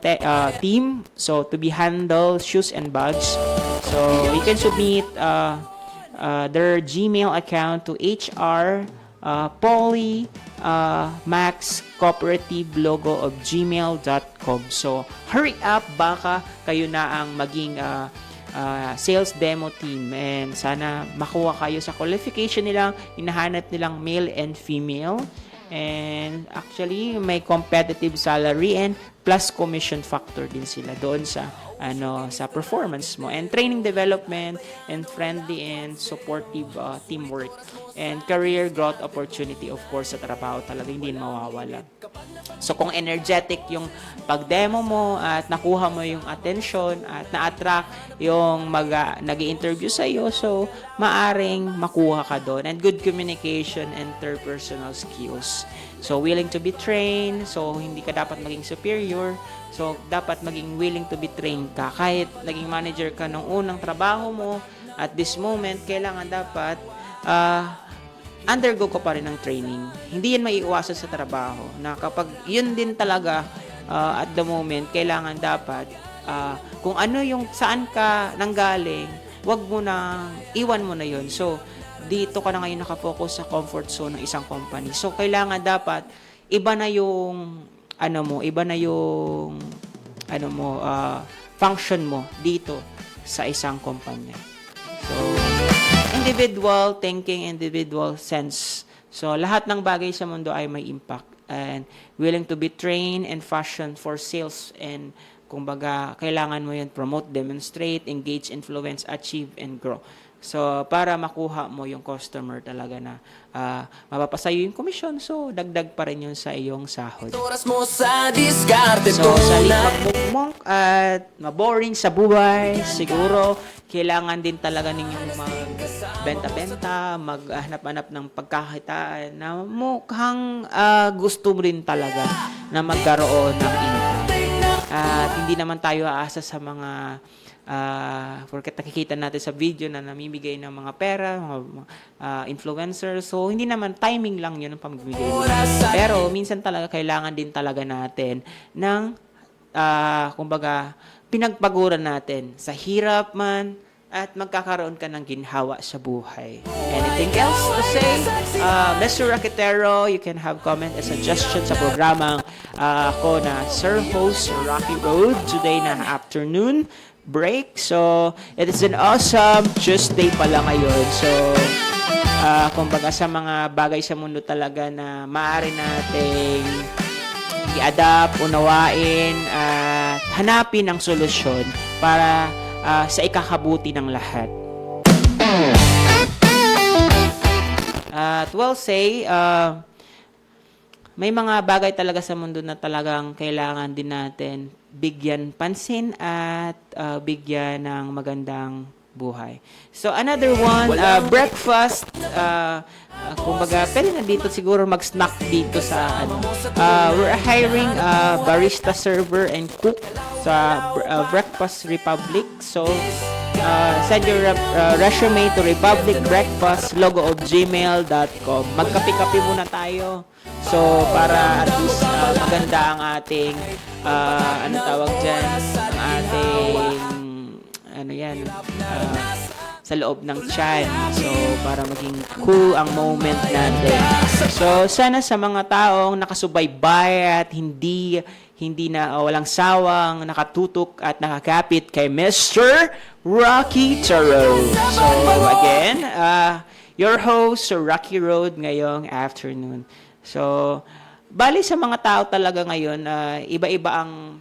team. So, to be handle shoes and bags. So, you can submit their Gmail account to HR Poly Max Cooperative logo of gmail.com. So, hurry up, baka kayo na ang maging sales demo team, and sana makuha kayo sa qualification nilang hinahanap nilang male and female, and actually may competitive salary and plus commission factor din sila doon sa sa performance mo, and training development and friendly and supportive teamwork and career growth opportunity, of course, sa trabaho talaga hindi mawawala. So kung energetic yung pag-demo mo at nakuha mo yung attention at na-attract yung nag-i-interview sa iyo, so maaring makuha ka doon, and good communication and interpersonal skills. So willing to be trained, so hindi ka dapat maging superior. So, dapat maging willing to be trained ka. Kahit naging manager ka nung unang trabaho mo, at this moment, kailangan dapat undergo ko pa rin ng training. Hindi yan maiiwasan sa trabaho. Na kapag yun din talaga at the moment, kailangan dapat kung ano yung saan ka nanggaling, wag mo na, iwan mo na yun. So, dito ka na ngayon nakafocus sa comfort zone ng isang company. So, kailangan dapat iba na yung function mo dito sa isang kumpanya. So, individual thinking, individual sense. So, lahat ng bagay sa mundo ay may impact, and willing to be trained and fashioned for sales, and kumbaga, kailangan mo yun, promote, demonstrate, engage, influence, achieve, and grow. So, para makuha mo yung customer talaga na mapapasayo yung komisyon, so dagdag pa rin yun sa iyong sahod.
Oras mo sa diskarte
So, sa magmukmok at maboring sa buhay, siguro, kailangan din talaga ninyong magbenta-benta, maghanap-hanap ng pagkakitaan na mukhang gusto mo rin talaga na magkaroon ng income. At hindi naman tayo aasa sa mga porket nakikita natin sa video na namimigay ng mga pera, mga influencers. So, hindi naman, timing lang yun ang pamimigay. Pero, minsan talaga, kailangan din talaga natin ng, kumbaga, pinagpaguran natin sa hirap man, at magkakaroon ka ng ginhawa sa buhay. Anything else to say? Mr. Raquetero, you can have comment and suggestion sa programang ako na Sir Host Rocky Road today na afternoon break. So, it is an awesome Tuesday pala ngayon. So, kumbaga sa mga bagay sa mundo talaga na maaari nating i-adapt, unawain, at hanapin ang solusyon para sa ikakabuti ng lahat. At may mga bagay talaga sa mundo na talagang kailangan din natin bigyan pansin at bigyan ng magandang buhay. So, another one, breakfast. Kumbaga, pwede na dito siguro mag-snack dito sa we're hiring barista, server, and cook sa Breakfast Republic. So, send your resume to republicbreakfastlogo@gmail.com. Magkape-kape muna tayo. So, para at least maganda ang ating tawag dyan, ang ating sa loob ng tiyan. So, para maging cool ang moment natin. So, sana sa mga taong nakasubaybay at hindi na walang sawang nakatutok at nakakapit kay Mr. Rocky Tarot. So, again, your host, Sir Rocky Road, ngayong afternoon. So, bali sa mga tao talaga ngayon, iba-iba ang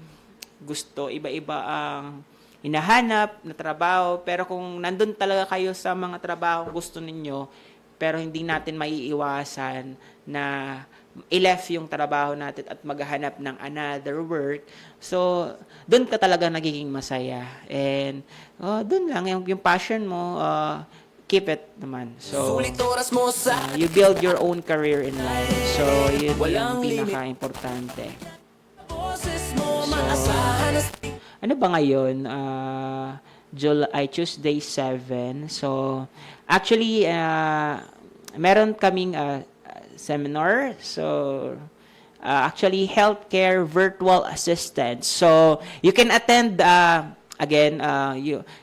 gusto, iba-iba ang hinahanap na trabaho, pero kung nandun talaga kayo sa mga trabaho gusto ninyo, pero hindi natin maiiwasan na i-left yung trabaho natin at maghahanap ng another work, so doon ka talaga nagiging masaya. And doon lang, yung passion mo, keep it naman. So, you build your own career in life. So, yun yung pinaka-importante. So, ano ba ngayon? Tuesday 7. So, actually, meron kaming seminar. So, actually, healthcare virtual assistant. So, you can attend, again,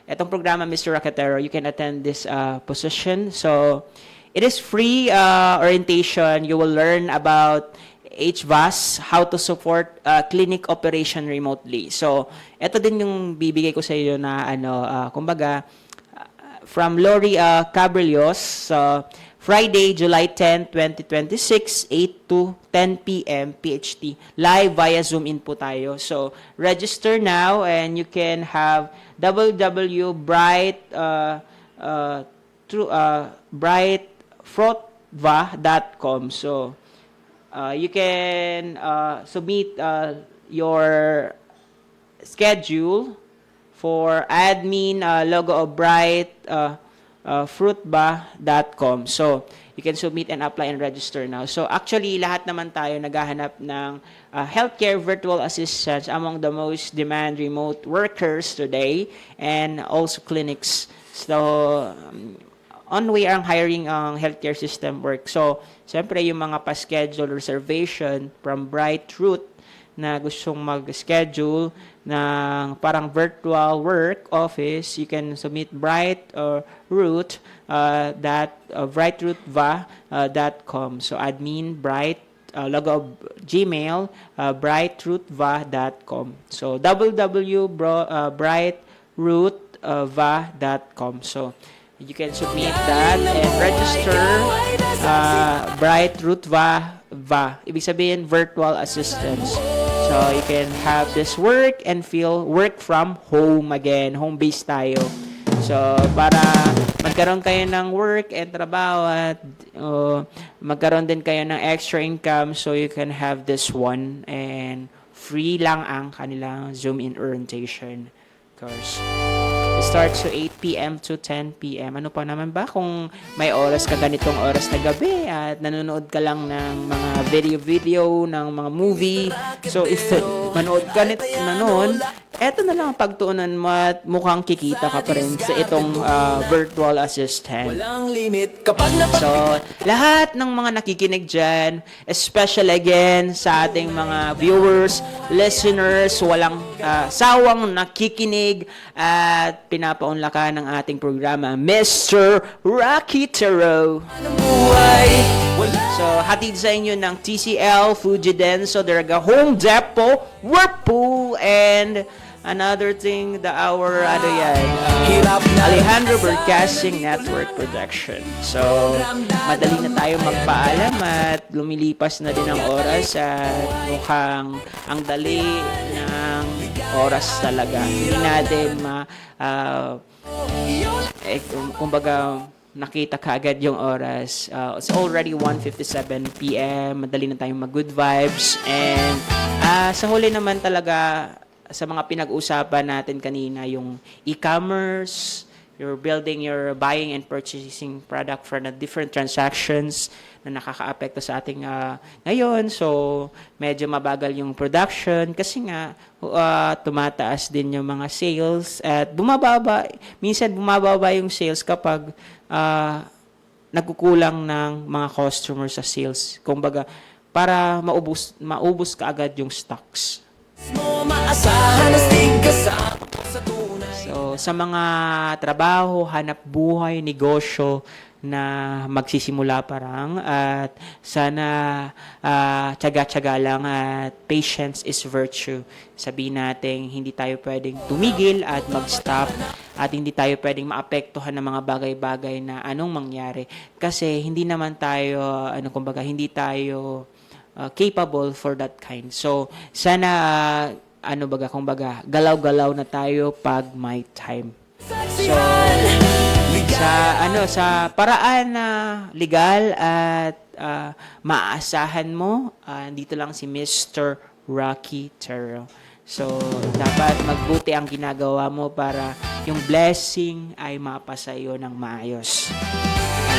itong programa, Mr. Raquetero, you can attend this position. So, it is free orientation. You will learn about HVAS, how to support clinic operation remotely. So, ito din yung bibigay ko sa iyo na kumbaga, from Lori Cabrillos, Friday, July 10, 2026, 8 to 10 p.m. PHT. Live via Zoom in po tayo. So, register now and you can have brightfrotva.com. So, you can submit your schedule for admin logo of fruitba.com. So, you can submit and apply and register now. So, actually, lahat naman tayo naghahanap ng healthcare virtual assistants among the most demand remote workers today and also clinics. So, on way ang hiring ang healthcare system work. So, siyempre yung mga pa-schedule reservation from Bright Root na gustong mag-schedule ng parang virtual work office, you can submit brightrootva.com. So, admin bright logo of Gmail, brightrootva.com. So, www.brightrootva.com. So, you can submit that and register Bright Root Va. Ibig sabihin, virtual assistance. So, you can have this work and feel work from home again. Home-based tayo. So, para magkaroon kayo ng work and trabaho at magkaroon din kayo ng extra income, so you can have this one and free lang ang kanilang Zoom-in orientation course. It starts to 8 p.m. to 10 p.m. Ano pa naman ba kung may oras ka ganitong oras na gabi at nanonood ka lang ng mga video ng mga movie. So, if manood ka na noon, eto na lang ang pagtuunan mo at mukhang kikita ka pa rin sa itong virtual assistant.
Walang limit kapag
So, lahat ng mga nakikinig dyan, especially again sa ating mga viewers, listeners, walang sawang nakikinig at pinapaunlakan ng ating programa, Mr. Rocky Taro.
buhay,
So, hatid sa inyo ng TCL, Fujidenso, Daraga Home Depot, Whirlpool, and another thing, our
hirap na
Alejandro Broadcasting Network Production. So, madali na tayo magpaalam at lumilipas na din ang oras at mukhang ang dali ng oras talaga. Hindi natin kumbaga, nakita kaagad yung oras. It's already 1:57 p.m. Madali na tayong mag-good vibes. And sa huli naman talaga, sa mga pinag-usapan natin kanina, yung e-commerce, you're building your buying and purchasing product for the different transactions na nakaka-apekto sa ating ngayon. So, medyo mabagal yung production kasi nga tumataas din yung mga sales at minsan bumababa yung sales kapag nagkukulang ng mga customers sa sales. Kumbaga, para maubos ka agad yung stocks.
mo maasahan na stig kasama sa tunay.
So, sa mga trabaho, hanap buhay, negosyo na magsisimula parang at sana tiyaga-tiyaga lang at patience is virtue. Sabihin natin, hindi tayo pwedeng tumigil at mag-stop at hindi tayo pwedeng maapektuhan ng mga bagay-bagay na anong mangyari. Kasi hindi naman tayo, hindi tayo capable for that kind. So, sana, galaw-galaw na tayo pag may time. So, sa paraan na legal at maaasahan mo, dito lang si Mr. Rocky Taro. So, dapat magbuti ang ginagawa mo para yung blessing ay mapasa iyo ng maayos.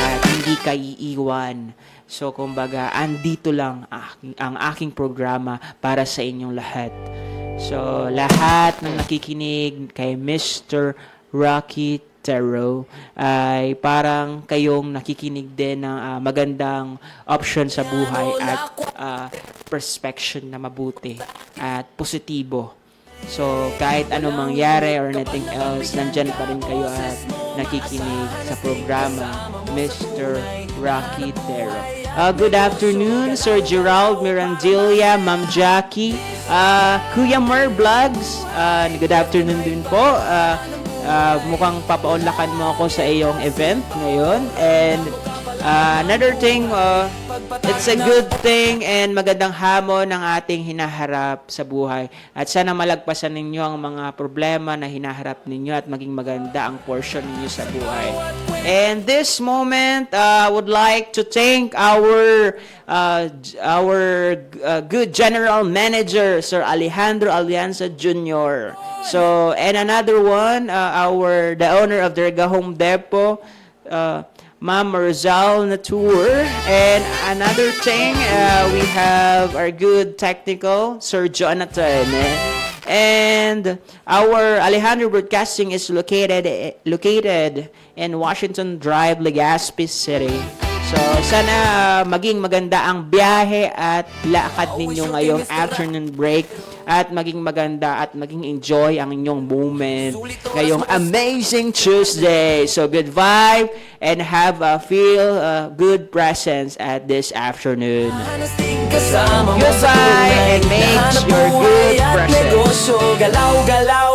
At hindi ka iiwan. So, kumbaga, andito lang ang aking programa para sa inyong lahat. So, lahat ng nakikinig kay Mr. Rocky Taro ay parang kayong nakikinig din ng magandang option sa buhay at perspection na mabuti at positibo. So, kahit anong mangyari or anything else, nandyan pa rin kayo at nakikinig sa programa Mr. Rocky Taro. Good afternoon, Sir Gerald Mirandilla, Ma'am Jackie, Kuya Mer Vlogs. Good afternoon din po. Mukhang papaunlakan mo ako sa iyong event ngayon. And another thing, it's a good thing and magandang hamon ng ating hinaharap sa buhay. At sana malagpasan ninyo ang mga problema na hinaharap ninyo at maging maganda ang portion ninyo sa buhay. And this moment, I would like to thank our good General Manager, Sir Alejandro Alianza Jr. So, and another one, the owner of the Home Depot, Ma'am Rizal Natour. And another thing, we have our good technical, Sir Jonathan. And our Alejandro Broadcasting is located in Washington Drive, Legazpi City. So, sana maging maganda ang biyahe at lakad ninyo ngayong afternoon break at maging maganda at maging enjoy ang inyong moment ngayong amazing Tuesday. So, good vibe and have a feel good presence at this afternoon. Goodbye and make your good presence.
Galaw-galaw